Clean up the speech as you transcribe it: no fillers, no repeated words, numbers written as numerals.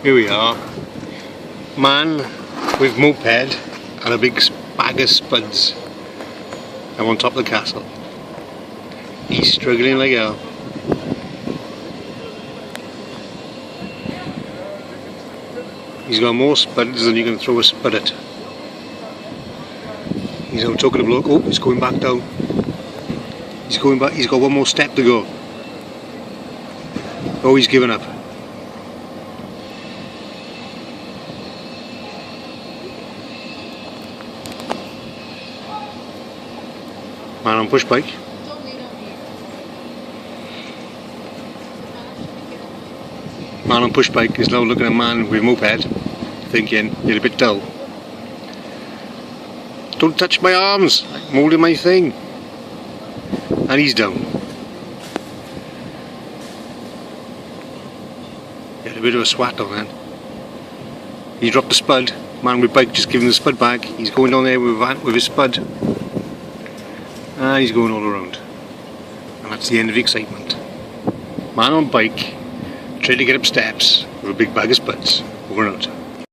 Here we are. Man with moped and a big bag of spuds. I'm on top of the castle. He's struggling like hell. He's got more spuds than you can throw a spud at. He's out talking to the bloke. Oh, he's going back down. He's going back. He's got one more step to go. Oh, he's given up. Man on push bike. Man on push bike is now looking at a man with moped, thinking, you're a bit dull. Don't touch my arms, I'm holding my thing. And he's down. He had a bit of a swat on then. He dropped the spud. Man with bike just giving the spud back. He's going down there with his spud. And he's going all around. And that's the end of the excitement. Man on bike, trying to get up steps with a big bag of spuds. Over and out.